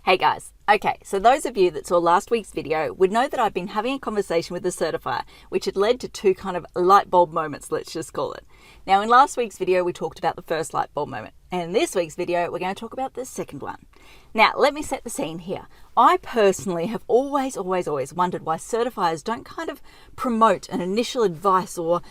Hey guys, okay, so those of you that saw last week's video would know that I've been having a conversation with a certifier, which had led to two kind of light bulb moments, let's just call it. Now, in last week's video, we talked about the first light bulb moment, and in this week's video, we're going to talk about the second one. Now, let me set the scene here. I personally have always wondered why certifiers don't kind of promote an initial advice or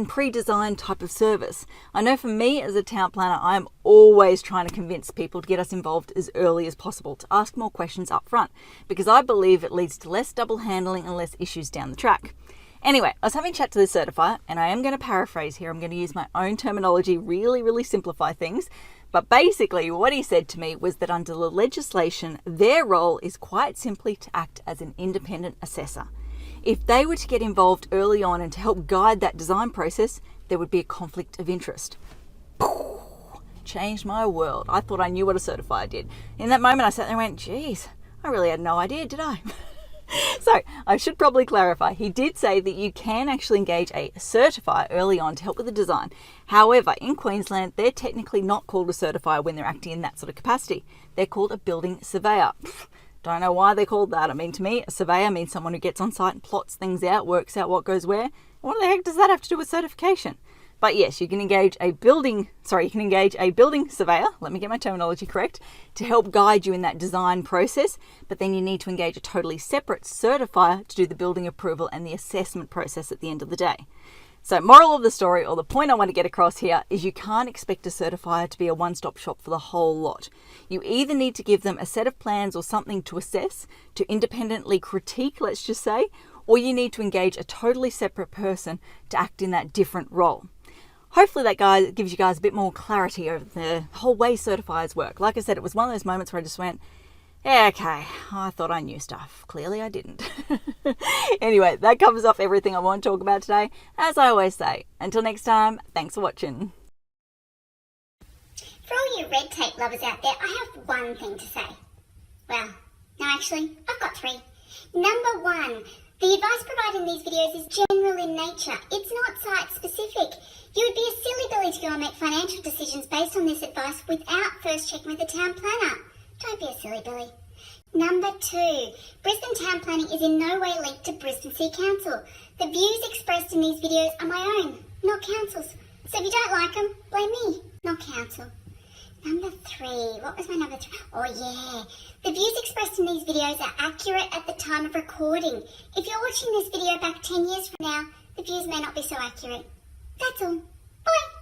pre-designed type of service. I know for me as a town planner, I am always trying to convince people to get us involved as early as possible, to ask more questions up front, because I believe it leads to less double handling and less issues down the track. Anyway, I was having a chat to the certifier, and I am going to paraphrase here. I'm going to use my own terminology, really simplify things. But basically what he said to me was that under the legislation, their role is quite simply to act as an independent assessor. If they were to get involved early on and to help guide that design process, there would be a conflict of interest. Changed my world. I thought I knew what a certifier did. In that moment, I sat there and went, geez, I really had no idea, did I? So I should probably clarify. He did say that you can actually engage a certifier early on to help with the design. However, in Queensland, they're technically not called a certifier when they're acting in that sort of capacity. They're called a building surveyor. Don't know why they're called that. I mean, to me, a surveyor means someone who gets on site and plots things out, works out what goes where. What the heck does that have to do with certification? But yes, you can engage a building surveyor, let me get my terminology correct, to help guide you in that design process, but then you need to engage a totally separate certifier to do the building approval and the assessment process at the end of the day. So moral of the story, or the point I want to get across here, is you can't expect a certifier to be a one-stop shop for the whole lot. You either need to give them a set of plans or something to assess, to independently critique, let's just say, or you need to engage a totally separate person to act in that different role. Hopefully that gives you guys a bit more clarity over the whole way certifiers work. Like I said, it was one of those moments where I just went, yeah, okay, I thought I knew stuff. Clearly I didn't. Anyway, that covers off everything I want to talk about today. As I always say, until next time, thanks for watching. For all you red tape lovers out there, I have one thing to say. Well, no, actually, I've got three. Number one, the advice provided in these videos is general in nature. It's not site-specific. You would be a silly Billy to go and make financial decisions based on this advice without first checking with the town planner. Don't be a silly Billy. Number two, Brisbane town planning is in no way linked to Brisbane City Council. The views expressed in these videos are my own, not council's. So if you don't like them, blame me, not council. Number three, what was my number three? Oh yeah, the views expressed in these videos are accurate at the time of recording. If you're watching this video back 10 years from now, the views may not be so accurate. That's all. Bye.